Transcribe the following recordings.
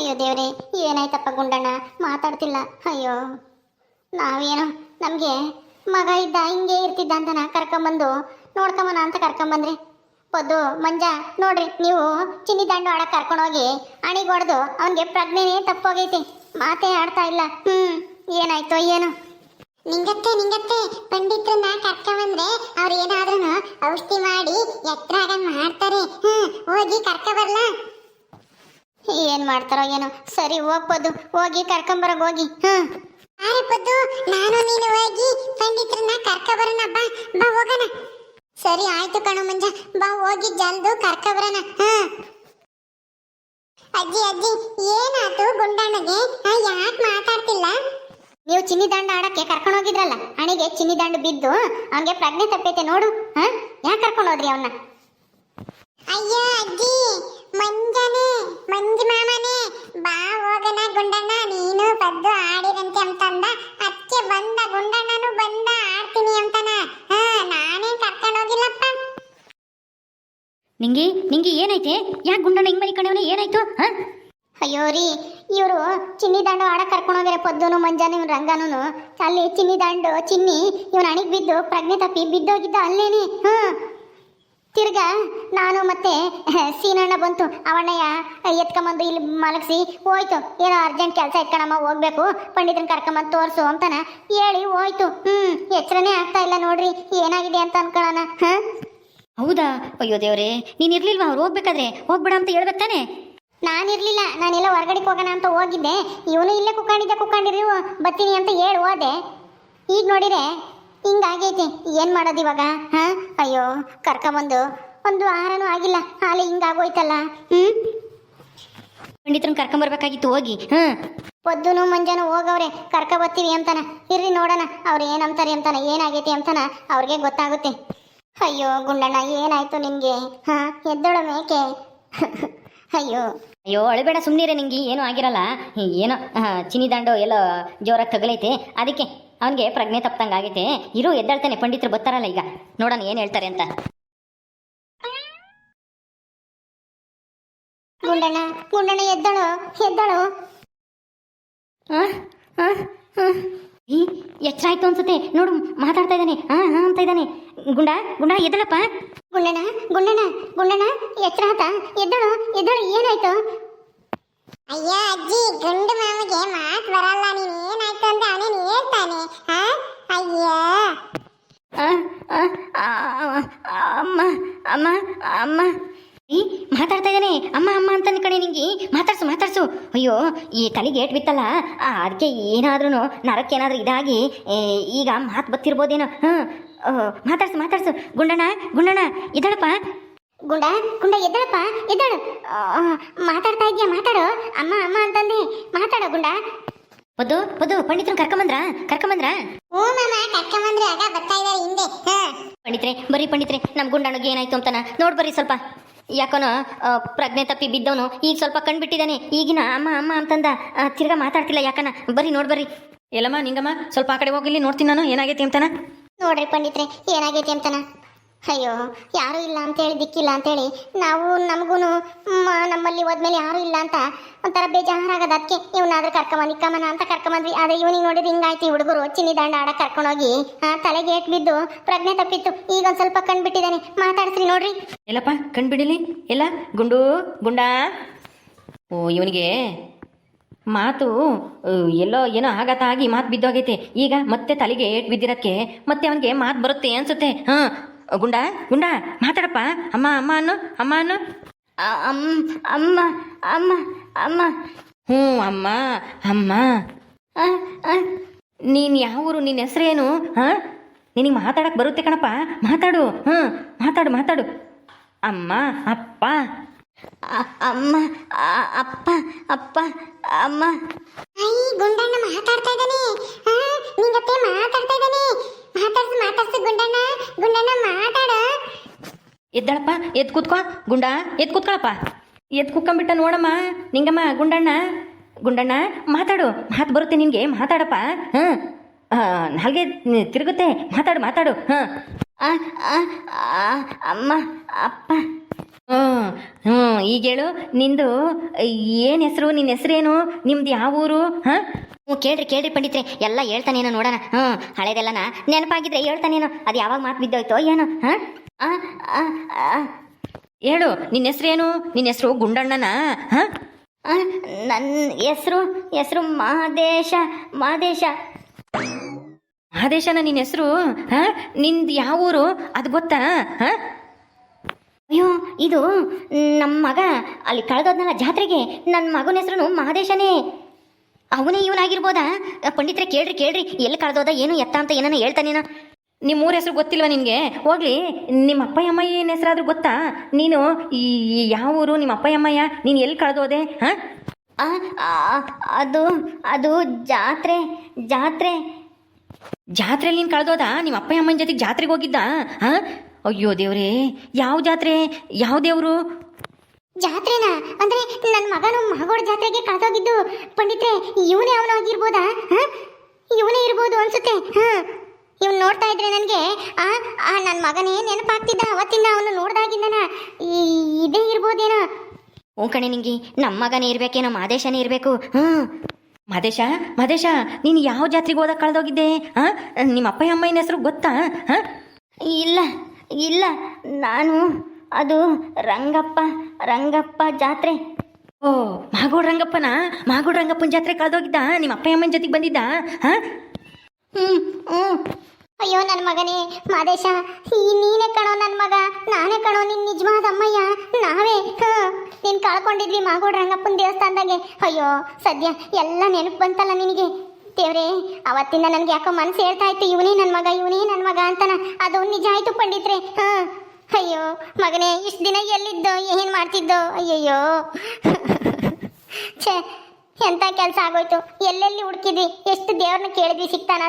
ಅಯ್ಯೋ ದೇವ್ರೆ, ಏನಾಯ್ತಪ್ಪ ಗುಂಡಣ್ಣ ಮಾತಾಡ್ತಿಲ್ಲ. ಅಯ್ಯೋ ನಾವೇನು ನಮಗೆ ಮಗ ಇದ್ದ ಹಿಂಗೆ ಇರ್ತಿದ್ದ ಅಂತನ ಕರ್ಕೊಂಬಂದು ನೋಡ್ಕೊಂಬನ ಅಂತ ಕರ್ಕೊಂಬಂದ್ರಿ. ಪೊದ್ದು ಮಂಜ ನೋಡ್ರಿ, ನೀವು ಚಿನ್ನಿ ದಾಂಡು ಆಡಕ್ಕೆ ಕರ್ಕೊಂಡೋಗಿ ಅಣಿಗೆ ಹೊಡೆದು ಅವನಿಗೆ ಪ್ರಜ್ಞೆನೇ ತಪ್ಪೋಗೈತಿ, ಮಾತೇ ಆಡ್ತಾ ಇಲ್ಲ. ಏನಾಯ್ತೋ ಏನು. ನಿಂಗತ್ತೆ ಪಂಡಿತ್ರನ್ನ ಕರ್ಕೊಂಡ್ಬಂದ್ರೆ ಅವ್ರು ಏನಾದ್ರೂ ಔಷಧಿ ಮಾಡಿ ಎತ್ತರ ಮಾಡ್ತಾರೆ. ಹೋಗಿ ಕರ್ಕ ಬರ್ಲಾ? ಏನ್ ಮಾಡ್ತಾರೋ ಏನೋ. ಸರಿ ಹೋಗ್ಬೋದು, ಹೋಗಿ ಕರ್ಕೊಂಬರೋಗ ಹೋಗಿ. ಆರಪ್ಪದ್ದು ನಾನು ನೀನು ಹೋಗಿ ಪಂಡಿತ್ರನ್ನ ಕರ್ಕ ಬರೋಣ. ಬಾ ಬಾ ಹೋಗೋಣ. ಸರಿ ಆಯ್ತು ಕಣು ಮಂಜ, ಬಾ ಹೋಗಿ ಜಲ್ದು ಕರ್ಕ ಬರೋಣ. ಅಜ್ಜಿ ಏನಾಯ್ತು ಗುಂಡಣ್ಣಗೆ? ಯಾಕೆ ಮಾತಾಡ್ತಿಲ್ಲ? ನೀವು ಚಿನ್ನಿ ದಾಂಡು ಆಡಕ್ಕೆ ಕರ್ಕೊಂಡು ಹೋಗಿದ್ರಲ್ಲ, ಅಣಿಗೆ ಚಿನ್ನಿ ದಾಂಡು ಬಿದ್ದು ಅವನಿಗೆ ಪ್ರಜ್ಞೆ ತಪ್ಪೈತೆ ನೋಡು. ಯಾಕೆ ಕರ್ಕೊಂಡು ಹೋದ್ರಿ ಅವನ್ನ? ಅಯ್ಯೋ ಅಜ್ಜಿ, ಮಂಜು ಮಾಮನೇ ಬಾ ಹೋಗಣ ಗುಂಡಣ್ಣ, ನೀನು ಪದ್ದು ಆಡಿರಂತೆ ಅಂತಂದ. ಅದಕ್ಕೆ ಬಂದ ಗುಂಡಣ್ಣನು ಬಂದ ಆಡ್ತೀನಿ ಅಂತಾನ. ನಾನೇ ಕರ್ಕೊಂಡು ಹೋಗಿಲ್ಲಪ್ಪ. ನಿಂಗೆ ಏನೈತೆ? ಯಾಕೆ ಗುಂಡಣ್ಣ ಹಿಂಗ್ ಮನೆ ಕಣವನೇ ಏನಾಯ್ತು? ಅಯ್ಯೋ ರೀ, ಇವರು ಚಿನ್ನಿ ದಾಂಡು ಆಡಕ್ಕೆ ಕರ್ಕೊಂಡು ಹೋಗ್ಯಾರ. ಪದ್ದುನು ಮಂಜಾನು ಇವ್ನು ರಂಗಾನು ಅಲ್ಲಿ ಚಿನ್ನಿ ದಾಂಡು ಚಿನ್ನಿ ಇವನು ಅಣಿಗೆ ಬಿದ್ದು ಪ್ರಜ್ಞೆ ತಪ್ಪಿ ಬಿದ್ದೋಗಿದ್ದ ಅಲ್ಲೇನೆ. ತಿರ್ಗಾ ನಾನು ಮತ್ತೆ ಸೀನಣ್ಣ ಬಂತು, ಅವಣ್ಣಯ್ಯ ಎತ್ಕೊಂಬಂದು ಇಲ್ಲಿ ಮಲಗಿಸಿ ಹೋಯ್ತು. ಏನೋ ಅರ್ಜೆಂಟ್ ಕೆಲಸ ಇಟ್ಕೊಳಮ್ಮ, ಹೋಗ್ಬೇಕು, ಪಂಡಿತನ ಕರ್ಕೊಂಬಂದು ತೋರಿಸು ಅಂತಾನ ಹೇಳಿ ಹೋಯ್ತು. ಎಚ್ಚರನೇ ಆಗ್ತಾ ಇಲ್ಲ ನೋಡ್ರಿ, ಏನಾಗಿದೆ ಅಂತ ಅನ್ಕೊಳ್ಳೋಣ. ಹೌದಾ? ಅಯ್ಯೋ ದೇವ್ರೆ, ನೀನ್ ಇರ್ಲಿಲ್ವಾ? ಅವ್ರು ಹೋಗ್ಬೇಕಾದ್ರೆ ಹೋಗ್ಬೇಡ ಅಂತ ಹೇಳ್ಬೇಕು ತಾನೆ? ನಾನಿರ್ಲಿಲ್ಲ, ನಾನೆಲ್ಲ ಹೊರಗಡೆಗೆ ಹೋಗೋಣ ಅಂತ ಹೋಗಿದ್ದೆ. ಇವನು ಇಲ್ಲೇ ಕುಕ್ಕೊಂಡಿರಿ ಬರ್ತೀನಿ ಅಂತ ಹೇಳಿ ಹೋದೆ. ಈಗ ನೋಡಿರೆ ಹಿಂಗಾಗೈತಿ, ಏನು ಮಾಡೋದು ಇವಾಗ? ಅಯ್ಯೋ ಕರ್ಕೊಂಬಂದು ಒಂದು ಆಹಾರನೂ ಆಗಿಲ್ಲ, ಹಾಲೆ ಹಿಂಗಾಗೋಯ್ತಲ್ಲ. ಪಂಡಿತರನ್ನ ಕರ್ಕೊಂಬರ್ಬೇಕಾಗಿತ್ತು ಹೋಗಿ. ಪೊದ್ದುನು ಮಂಜಾನು ಹೋಗವ್ರೆ, ಬರ್ತೀವಿ ಅಂತಾನ. ಇರ್ರಿ ನೋಡೋಣ ಅವ್ರು ಏನಂತಾರೆ ಅಂತಾನ, ಏನಾಗೈತಿ ಅಂತಾನ ಅವ್ರಿಗೆ ಗೊತ್ತಾಗುತ್ತೆ. ಅಯ್ಯೋ ಗುಂಡಣ್ಣ ಏನಾಯ್ತು ನಿನ್ಗೆ? ಎದ್ದೋಳು ಮೇಕೆ. ಅಯ್ಯೋ ಅಳಬೇಡ, ಸುಮ್ಮನಿರೆ, ನಿಂಗೆ ಏನೂ ಆಗಿರಲ್ಲ. ಏನೋ ಚಿನ್ನಿ ದಾಂಡು ಎಲ್ಲ ಜೋರಾಗಿ ತಗಲೈತೆ, ಅದಕ್ಕೆ ಅವನಿಗೆ ಪ್ರಜ್ಞೆ ತಪ್ಪಂಗೆ ಆಗೈತೆ. ಇರು, ಎದ್ದಾಳ್ತಾನೆ, ಪಂಡಿತರು ಬರ್ತಾರಲ್ಲ ಈಗ, ನೋಡೋಣ ಏನು ಹೇಳ್ತಾರೆ ಅಂತ. ಗುಂಡಣ್ಣ ಎದ್ದಳು. ಎಚ್ಚರ ಆಯ್ತು ಅನ್ಸುತ್ತೆ ನೋಡು, ಮಾತಾಡ್ತಾ ಇದ್ದಾನೆ. ಅಂತ ಇದ್ದಾನೆ. ಗುಂಡ ಎದ್ದಳಪ್ಪ. ಗುಂಡಣ್ಣ ಎಚ್ಚರ ಆತ? ಎದ್ದಳು, ಏನಾಯ್ತು? ಅಯ್ಯೋ ಅಜ್ಜಿ, ಗುಂಡು ಮಾಮಗೆ ಮಾತು ಬರಲ್ಲ. ನೀನ್ ಏನಾಯ್ತು ಅಂತ ಅವನೇನು ಹೇಳ್ತಾನೆ. ಅಯ್ಯೋ ಅಮ್ಮ ಮಾತಾಡ್ತಾ ಇದ್ದಾನೆ. ಅಮ್ಮ ಅಂತ ಕಣೆ, ನಿಂಗೆ ಮಾತಾಡ್ಸು. ಅಯ್ಯೋ ಈ ತಲೆಗೆ ಏಟ್ ಬಿತ್ತಲ್ಲ, ಅದಕ್ಕೆ ಏನಾದ್ರೂ ನರಕ್ಕೇನಾದ್ರೂ ಇದಾಗಿ ಈಗ ಮಾತು ಬತ್ತಿರ್ಬೋದೇನೋ. ಮಾತಾಡ್ಸು. ಗುಂಡಣ್ಣ ಇದ್ದಾಳಪ್ಪ. ಗುಂಡ ಎದ್ದಳಪ್ಪ, ಎದ್ದಳು. ಮಾತಾಡ್ತಾ ಇದ್ಯಾ? ಮಾತಾಡು. ಅಮ್ಮ ಅಂತಂದೆ, ಮಾತಾಡು ಗುಂಡ. ಪದ್ದು ಪಂಡಿತರನ್ನ ಕರ್ಕೊಂಬಂದ್ರ? ಹ್ಞೂ ಮಾಮ, ಕರ್ಕೊಂಬಂದ್ರೆ ಆಗ ಬರ್ತಾ ಇದ್ದಾರೆ ಹಿಂದೆ. ಪಂಡಿತ್ರೆ ನಮ್ಮ ಗುಂಡಣ್ಣಗೆ ಏನಾಯ್ತು ಅಂತಾನ ನೋಡ್ ಬರ್ರಿ ಸ್ವಲ್ಪ. ಯಾಕೋನೋ ಪ್ರಜ್ಞೆ ತಪ್ಪಿ ಬಿದ್ದವನು ಈಗ ಸ್ವಲ್ಪ ಕಣ್ಬಿಟ್ಟಿದ್ದಾನೆ. ಈಗಿನ ಅಮ್ಮ ಅಂತಂದ ತಿರ್ಗಾ ಮಾತಾಡ್ತಿಲ್ಲ. ಯಾಕನ ಬರ್ರಿ ನೋಡ್ಬರ್ರಿ. ಎಲ್ಲಮ್ಮ ನಿಂಗಮ್ಮ ಸ್ವಲ್ಪ ಆ ಕಡೆ ಹೋಗಿಲ್ಲಿ ನೋಡ್ತೀನಿ ನಾನು ಏನಾಗೈತಿ ಅಂತಾನ. ನೋಡ್ರಿ ಪಂಡಿತ್ರೆ, ಏನಾಗೈತಿ ಅಂತಾನ. ಅಯ್ಯೋ ಯಾರೂ ಇಲ್ಲ ಅಂತೇಳಿ, ದಿಕ್ಕಿಲ್ಲ ಅಂತೇಳಿ ನಾವು ನಮಗೂ ನಮ್ಮಲ್ಲಿ ಹೋದ್ಮೇಲೆ ಯಾರೂ ಇಲ್ಲ ಅಂತ ಒಂಥರ ಬೇಜಾರಾಗದ. ಅದಕ್ಕೆ ಇವನಾದ್ರೂ ಕರ್ಕೊಂಬಂದು ಅಂತ ಕರ್ಕೊಂಬಂದ್ವಿ. ಆದರೆ ಇವನಿಗೆ ನೋಡಿದ್ರೆ ಹಿಂಗಾಯ್ತು. ಹುಡುಗರು ಚಿನ್ನಿ ದಾಂಡ ಆಡಕ್ಕೆ ಕರ್ಕೊಂಡೋಗಿ ತಲೆಗೆ ಏಟ್ ಬಿದ್ದು ಪ್ರಜ್ಞೆ ತಪ್ಪಿತ್ತು. ಈಗ ಒಂದು ಸ್ವಲ್ಪ ಕಣ್ಬಿಟ್ಟಿದ್ದಾನೆ. ಮಾತಾಡ್ಸ್ರಿ ನೋಡ್ರಿ. ಎಲ್ಲಪ್ಪ ಕಣ್ಬಿಡಿಲಿ ಎಲ್ಲ ಗುಂಡ. ಓ ಇವನಿಗೆ ಮಾತು ಎಲ್ಲೋ ಏನೋ ಆಗಿ ಮಾತು ಬಿದ್ದೋಗೈತೆ. ಈಗ ಮತ್ತೆ ತಲೆಗೆ ಏಟ್ ಬಿದ್ದಿರಕ್ಕೆ ಮತ್ತೆ ಅವನಿಗೆ ಮಾತು ಬರುತ್ತೆ ಅನ್ಸುತ್ತೆ. ಗುಂಡ ಮಾತಾಡಪ್ಪ. ಅಮ್ಮ ಅನ್ನು ಅಮ್ಮ. ಹ್ಞೂ ಅಮ್ಮ. ನೀನು ಯಾವ ಊರು? ನಿನ್ನ ಹೆಸರೇನು? ನಿನಗೆ ಮಾತಾಡಕ್ಕೆ ಬರುತ್ತೆ ಕಣಪ್ಪ, ಮಾತಾಡು. ಮಾತಾಡು. ಅಮ್ಮ ಅಪ್ಪ. ಅಮ್ಮ. ಗುಂಡಣ್ಣ ಮಾತಾಡ್ತಾ ಇದ್ದಾನೆ. ನಿಂಗತ್ತೆ ಮಾತಾಡ್ತಾ ಇದ್ದಾನೆ. ಮಾತಾಡ್ಸು ಗುಂಡಣ್ಣ ಮಾತಾಡ. ಎದ್ದಳಪ್ಪ, ಎದ್ದು ಕೂತ್ಕೋ. ಗುಂಡ ಎದ್ದು ಕೂತ್ಕೊಳಪ್ಪ. ಎದ್ದು ಕೂತ್ಕೊಂಡ್ಬಿಟ್ಟ ನೋಡಮ್ಮ ನಿಂಗಮ್ಮ. ಗುಂಡಣ್ಣ ಮಾತಾಡು, ಮಾತು ಬರುತ್ತೆ ನಿನಗೆ, ಮಾತಾಡಪ್ಪ. ಹಾಗೆ ತಿರುಗುತ್ತೆ, ಮಾತಾಡು. ಅಮ್ಮ ಅಪ್ಪ. ಹ್ಞೂ ಈಗ ಹೇಳು ನಿಂದು ಏನು ಹೆಸರು, ನಿನ್ನ ಹೆಸರೇನು, ನಿಮ್ದು ಯಾವ ಊರು? ಹಾಂ ಹ್ಞೂ ಕೇಳ್ರಿ ಪಂಡಿತ್ರೆ, ಎಲ್ಲ ಹೇಳ್ತಾನೇನೋ ನೋಡೋಣ. ಹಳೇದೆಲ್ಲನ ನೆನಪಾಗಿದ್ರೆ ಹೇಳ್ತಾನೇನೋ, ಅದು ಯಾವಾಗ ಮಾತು ಬಿದ್ದೋಯ್ತೋ ಏನೋ. ಹೇಳು ನಿನ್ನ ಹೆಸರೇನು, ನಿನ್ನ ಹೆಸರು ಗುಂಡಣ್ಣನ? ಹಾಂ ನನ್ನ ಹೆಸರು ಮಹದೇಶ. ಮಹದೇಶನ ನಿನ್ನ ಹೆಸರು? ಹಾಂ ನಿಂದು ಯಾವ ಊರು ಅದು ಗೊತ್ತಾ? ಹಾಂ ಅಯ್ಯೋ, ಇದು ನಮ್ಮ ಮಗ ಅಲ್ಲಿ ಕಳೆದೋದ್ನಲ್ಲ ಜಾತ್ರೆಗೆ, ನನ್ನ ಮಗನ ಹೆಸರು ಮಹದೇಶನೇ. ಅವನೇ ಇವನಾಗಿರ್ಬೋದಾ? ಪಂಡಿತ್ರೆ ಕೇಳ್ರಿ, ಎಲ್ಲಿ ಕಳೆದೋದ, ಏನು ಎತ್ತ ಅಂತ ಏನಾನ ಹೇಳ್ತಾನೇನೋ. ನಿಮ್ಮ ಊರ ಹೆಸರು ಗೊತ್ತಿಲ್ವ ನಿನಗೆ? ಹೋಗ್ಲಿ, ನಿಮ್ಮ ಅಪ್ಪಯ್ಯಮ್ಮಯ್ಯ ಏನು ಹೆಸರಾದ್ರೂ ಗೊತ್ತಾ? ನೀನು ಈ ಯಾವ ಊರು, ನಿಮ್ಮ ಅಪ್ಪಯ್ಯಮ್ಮಯ್ಯ, ನೀನು ಎಲ್ಲಿ ಕಳೆದೋದೆ? ಹಾಂ ಅದು ಜಾತ್ರೆಯಲ್ಲಿ ನೀನು ಕಳೆದೋದ? ನಿಮ್ಮ ಅಪ್ಪಯ್ಯಮ್ಮನ ಜೊತೆಗೆ ಜಾತ್ರೆಗೆ ಹೋಗಿದ್ದ? ಹಾಂ ಅಯ್ಯೋ ದೇವ್ರೇ, ಯಾವ ಜಾತ್ರೆ, ಯಾವ ದೇವರು? ಜಾತ್ರೆನಾ ಅಂದ್ರೆ ನನ್ನ ಮಗನು ಮಗೋಡ ಜಾತ್ರೆಗೆ ಕಳೆದೋಗಿದ್ದು ಪಂಡಿತ್ರೆ. ಇವನೇ ಅವನು ಆಗಿರ್ಬೋದಾ? ಇವನೇ ಇರ್ಬೋದು ಅನ್ಸುತ್ತೆ. ಇವ್ನು ನೋಡ್ತಾ ಇದ್ರೆ ನನಗೆ ನನ್ನ ಮಗನೇ ನೆನಪಾಗ್ತಿದ್ದ. ಅವತ್ತಿಂದ ಅವನು ನೋಡ್ದಾಗಿಂದನ ಇದೇ ಇರ್ಬೋದೇನೋ. ಹ್ಞೂ ಕಣೆ ನಿಂಗಿ, ನಮ್ಮ ಮಗನೇ ಇರಬೇಕೇನೋ, ಮಹದೇಶನೇ ಇರಬೇಕು. ಮಹದೇಶ, ನೀನು ಯಾವ ಜಾತ್ರೆಗೆ ಹೋದಾಗ ಕಳೆದೋಗಿದ್ದೆ? ಹಾಂ ನಿಮ್ಮ ಅಪ್ಪಯ್ಯಮ್ಮನ ಹೆಸರು ಗೊತ್ತಾ? ಹಾಂ ಇಲ್ಲ, ನಾನು ಅದು ರಂಗಪ್ಪ ಜಾತ್ರೆ. ಓ, ಮಾಗೋಡ್ ರಂಗಪ್ಪನ ಜಾತ್ರೆ ಕಳೆದೋಗಿದ್ದ? ನಿಮ್ಮ ಅಪ್ಪಯ್ಯಮ್ಮನ ಜೊತೆಗೆ ಬಂದಿದ್ದ? ಹಾಂ ಅಯ್ಯೋ ನನ್ನ ಮಗನೇ ಮಾದೇಶ, ನೀನೇ ಕಣೋ ನನ್ನ ಮಗ, ನಾನೇ ಕಣೋ ನಿನ್ ನಿಜವಾದ ಅಮ್ಮಯ್ಯ. ನಾವೇ ನೀನ್ ಕಳ್ಕೊಂಡಿದ್ವಿ ಮಾಗೋಡ್ ರಂಗಪ್ಪನ ದೇವಸ್ಥಾನದಾಗೆ. ಅಯ್ಯೋ ಸದ್ಯ ಎಲ್ಲ ನೆನಪು ಬಂತಲ್ಲ ನಿನಗೆ. ದೇವ್ರೇ, ಅವತ್ತಿಂದ ನನ್ಗೆ ಯಾಕೋ ಮನಸ್ಸು ಹೇಳ್ತಾ ಇತ್ತು, ಇವನೇ ನನ್ನ ಮಗ ಅಂತಾನ. ಅದು ನಿಜ ಆಯ್ತು ಪಂಡಿತ್ರೆ. ಅಯ್ಯೋ ಮಗನೇ, ಇಷ್ಟು ದಿನ ಎಲ್ಲಿದ್ದೋ, ಏನ್ ಮಾಡ್ತಿದ್ದೋ? ಅಯ್ಯಯ್ಯೋ ಛೇ, ಎಂತ ಕೆಲಸ ಆಗೋಯ್ತು. ಎಲ್ಲೆಲ್ಲಿ ಹುಡುಕಿದ್ವಿ, ಎಷ್ಟು ದೇವ್ರನ್ನ ಕೇಳಿದ್ವಿ, ಸಿಗ್ತಾನ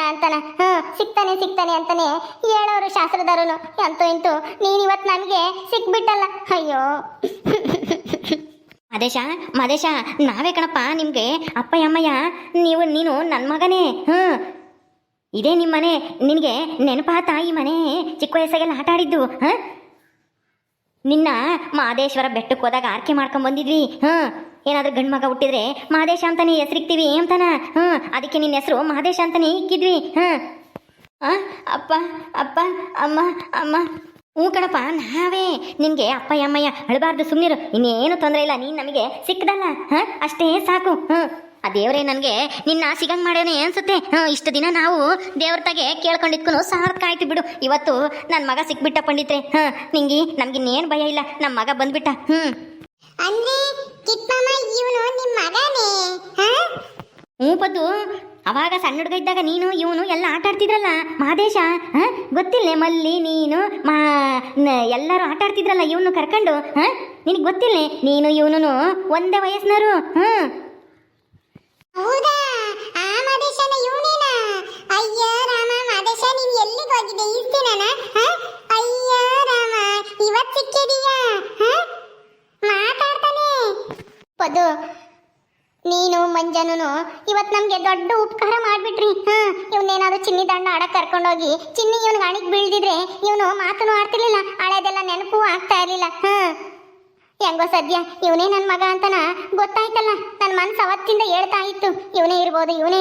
ಅಂತಾನ. ಸಿಗ್ತಾನೆ ಅಂತಾನೆ ಹೇಳೋರು ಶಾಸ್ತ್ರದಾರನು. ಅಂತೂ ಇಂತೂ ನೀನ್ ಇವತ್ತು ನಮಗೆ ಸಿಕ್ಬಿಟ್ಟಲ್ಲ. ಅಯ್ಯೋ ಮಹದೇಶ, ನಾವೇ ಕಣಪ್ಪ ನಿಮ್ಗೆ ಅಪ್ಪಯ್ಯಮ್ಮಯ್ಯ. ನೀನು ನನ್ನ ಮಗನೇ. ಇದೇ ನಿಮ್ಮ ಮನೆ. ನಿನಗೆ ನೆನಪಾತ ಈ ಮನೆ? ಚಿಕ್ಕ ವಯಸ್ಸಾಗೆಲ್ಲ ಆಟ ಆಡಿದ್ದು. ನಿನ್ನ ಮಹದೇಶ್ವರ ಬೆಟ್ಟಕ್ಕೆ ಹೋದಾಗ ಆರ್ಕೆ ಮಾಡ್ಕೊಂಡ್ ಬಂದಿದ್ವಿ. ಏನಾದ್ರೂ ಗಂಡು ಮಗ ಹುಟ್ಟಿದ್ರೆ ಮಹದೇಶ ಅಂತಾನೆ ಹೆಸರಿಕ್ತೀವಿ ಅಂತಾನ. ಅದಕ್ಕೆ ನಿನ್ನ ಹೆಸರು ಮಹದೇಶ ಅಂತಾನೆ ಇಕ್ಕಿದ್ವಿ. ಅಪ್ಪ ಅಮ್ಮ. ಹ್ಞೂ ಕಣಪ್ಪ, ನಾವೇ ನಿನಗೆ ಅಪ್ಪಯ್ಯಮ್ಮಯ್ಯ. ಅಳಬಾರ್ದು, ಸುಮ್ಮನಿರು, ಇನ್ನೇನು ತೊಂದರೆ ಇಲ್ಲ. ನೀನು ನಮಗೆ ಸಿಕ್ಕದಲ್ಲ, ಅಷ್ಟೇ ಸಾಕು. ಆ ದೇವರೇ ನನಗೆ ನಿನ್ನ ಸಿಗಂಗ್ ಮಾಡ್ಯಾನೆ ಅನ್ಸುತ್ತೆ. ಇಷ್ಟು ದಿನ ನಾವು ದೇವ್ರ ತಾಗೆ ಕೇಳ್ಕೊಂಡಿದ್ಕು ಸಾಕಾಯ್ತು ಬಿಡು. ಇವತ್ತು ನನ್ನ ಮಗ ಸಿಕ್ಬಿಟ್ಟ ಪಂಡಿತ್ರೆ. ನಮ್ಗಿನ್ನೇನು ಭಯ ಇಲ್ಲ, ನಮ್ಮ ಮಗ ಬಂದ್ಬಿಟ್ಟ. ಅಂದ್ರೆ ಕಿಪ್ಪಮ್ಮ ಇವನು ನಿಮ್ಮ ಮಗನೇ? ಹ್ಞೂ ಪದ್ದು, ಅವಾಗ ಸಣ್ಣ ಹುಡುಗ ಇದ್ದಾಗ ನೀನು ಇವನು ಎಲ್ಲ ಆಟ ಆಡ್ತಿದ್ರಲ್ಲ ಮಹದೇಶ. ಗೊತ್ತಿಲ್ಲ ಮಲ್ಲಿ ನೀನು ಎಲ್ಲರೂ ಆಟ ಆಡ್ತಿದ್ರಲ್ಲ ಇವನು ಕರ್ಕೊಂಡು. ನಿನಗೆ ಗೊತ್ತಿಲ್ಲ, ನೀನು ಇವನು ಒಂದೇ ವಯಸ್ಸಿನರು. ಹೌದಾ? ಆ ಮಹದೇಶನ ಇವನೇನಾ? ಅಯ್ಯೋ ರಾಮ, ಮಹದೇಶ ನೀನು ಎಲ್ಲಿಗೆ ಹೋಗಿದ್ದೆ ಇಷ್ಟು ದಿನನ? ಅಯ್ಯೋ ರಾಮ, ಇವತ್ತು ಸಿಕ್ಕಿದೀಯಾ? ಮಾತಾಡ್ತಾನೆ. ಪದು, ನೀನು ಮಂಜನೂ ಇವತ್ತು ನಮ್ಗೆ ದೊಡ್ಡ ಉಪಕಾರ ಮಾಡ್ಬಿಟ್ರಿ. ಇವನೇನಾದ್ರು ಚಿನ್ನಿ ದಂಡ ಆಡಕ್ ಕರ್ಕೊಂಡೋಗಿ ಚಿನ್ನಿ ಇವನ್ಗೆ ಅಣಿಗೆ ಬೀಳ್ದಿದ್ರೆ ಇವನು ಮಾತನು ಆಡ್ತಿರ್ಲಿಲ್ಲ, ಹಳೆದೆಲ್ಲ ನೆನಪು ಆಗ್ತಾ ಇರ್ಲಿಲ್ಲ. ಹೆಂಗೋ ಸದ್ಯ ಇವನೇ ನನ್ನ ಮಗ ಅಂತನ ಗೊತ್ತಾಯ್ತಲ್ಲ. ನನ್ನ ಮನ್ಸು ಅವತ್ತಿಂದ ಹೇಳ್ತಾ ಇತ್ತು, ಇವನೇ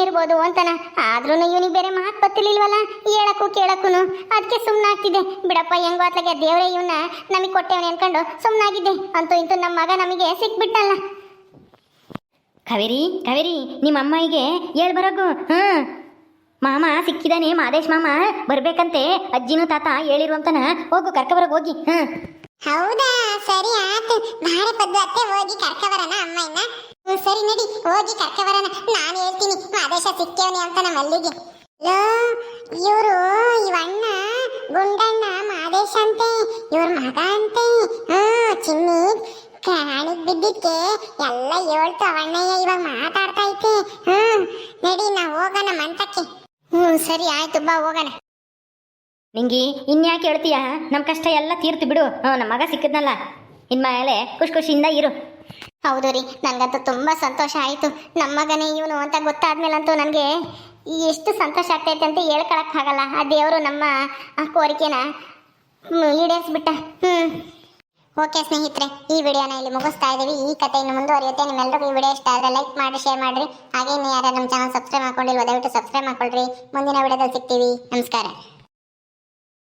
ಇರ್ಬೋದು ಅಂತನ. ಆದ್ರೂ ಇವನಿಗೆ ಬೇರೆ ಮಾತು ಗೊತ್ತಿರ್ಲಿಲ್ವಲ್ಲ, ಹೇಳಕ್ಕೂ ಕೇಳಕ್ಕೂ. ಅದಕ್ಕೆ ಸುಮ್ಮನಾಗ್ತಿದ್ದೆ. ಬಿಡಪ್ಪ, ಹೆಂಗೋ ಅತ್ಲಾಗೆ ದೇವರೇ ಇವನ್ನ ನಮಗೆ ಕೊಟ್ಟೆವನೇ ಅನ್ಕೊಂಡು ಸುಮ್ಮನಾಗಿದ್ದೆ. ಅಂತೂ ಇಂತೂ ನಮ್ಮ ಮಗ ನಮಗೆ ಸಿಕ್ಬಿಟ್ಟಲ್ಲ. ಕಾವೇರಿ, ನಿಮ್ಮ ಅಮ್ಮಗೆ ಹೇಳ್ಬರೋಗು. ಮಾಮ ಸಿಕ್ಕಿದಾನೆ, ಮಹದೇಶ್ ಮಾಮ ಬರ್ಬೇಕಂತೆ. ಅಜ್ಜಿನೂ ತಾತ ಹೇಳಿರುವಂತನ. ಹೋಗು, ಕರ್ಕಬರಗ್ ಹೋಗಿ. ಹೌದಾ? ಸರಿ ಆಯ್ತು. ಬಾರೆ ಪದ್ದು ಅತ್ತೆ, ಹೋಗಿ ಕರ್ಕಬರನ ಅಮ್ಮಯ್ಯನ. ಸರಿ ನಡಿ, ಹೋಗಿ ಕರ್ಕಬರನ. ನಾನು ಹೇಳ್ತೀನಿ ಮಹದೇಶ ಸಿಕ್ಕೇವನಿ ಅಂತ ನಮ್ಮ ಅಲ್ಲಿಗೆ. ಇವರು ಇವಣ್ಣ ಗುಂಡಣ್ಣ ಮಹದೇಶ ಅಂತೆ, ಇವ್ರ ಮಗ ಅಂತೆ. ಚಿನ್ನಿ ಕಾಣಿಗೆ ಬಿದ್ದಿಕ್ಕೆ ಎಲ್ಲ ಹೇಳ್ತು ಅವಣ್ಣಯ್ಯ. ಇವಾಗ ಮಾತಾಡ್ತಾ ಐತೆ. ನಡಿ, ನಾ ಹೋಗೋಣ ಮಂಟಕ್ಕೆ. ಸರಿ ಆಯ್ತು, ಬಾ ಹೋಗೋಣ. ನಿಂಗಿ ಇನ್ಯಾಕೆ ಹೇಳ್ತೀಯ? ನಮ್ಮ ಕಷ್ಟ ಎಲ್ಲ ತೀರ್ತು ಬಿಡು. ನಮ್ಮ ಮಗ ಸಿಕ್ಕಿದ್ನಲ್ಲ, ಇನ್ಮೇಲೆ ಖುಷಿಯಿಂದ ಇರು. ಹೌದು ರೀ, ನನಗಂತೂ ತುಂಬ ಸಂತೋಷ ಆಯಿತು. ನಮ್ಮ ಮಗನೇ ಇವನು ಅಂತ ಗೊತ್ತಾದ್ಮೇಲಂತೂ ನನಗೆ ಎಷ್ಟು ಸಂತೋಷ ಆಗ್ತೈತೆ ಅಂತ ಹೇಳ್ಕೊಳಕ್ಕಾಗಲ್ಲ. ಆ ದೇವರು ನಮ್ಮ ಆ ಕೋರಿಕೆನ ಈಡೇರಿಸ್ಬಿಟ್ಟ. ಓಕೆ ಸ್ನೇಹಿತರೆ, ಈ ವಿಡಿಯೋನ ಇಲ್ಲಿ ಮುಗಿಸ್ತಾ ಇದ್ದೀವಿ. ಈ ಕಥೆ ಇನ್ನು ಮುಂದುವರಿಯುತ್ತೆ. ನಿಮ್ಮೆಲ್ಲರಿಗೂ ಈ ವಿಡಿಯೋ ಇಷ್ಟ ಆದರೆ ಲೈಕ್ ಮಾಡಿ, ಶೇರ್ ಮಾಡಿರಿ. ಹಾಗೆ ಇನ್ನು ಯಾರು ನಮ್ಮ ಚಾನಲ್ ಸಬ್ಸ್ಕ್ರೈಬ್ ಮಾಡ್ಕೊಂಡಿಲ್ವ ದಯವಿಟ್ಟು ಸಬ್ಸ್ಕ್ರೈಬ್ ಮಾಡ್ಕೊಳ್ರಿ. ಮುಂದಿನ ವಿಡಿಯೋದಲ್ಲಿ ಸಿಗ್ತೀವಿ. ನಮಸ್ಕಾರ.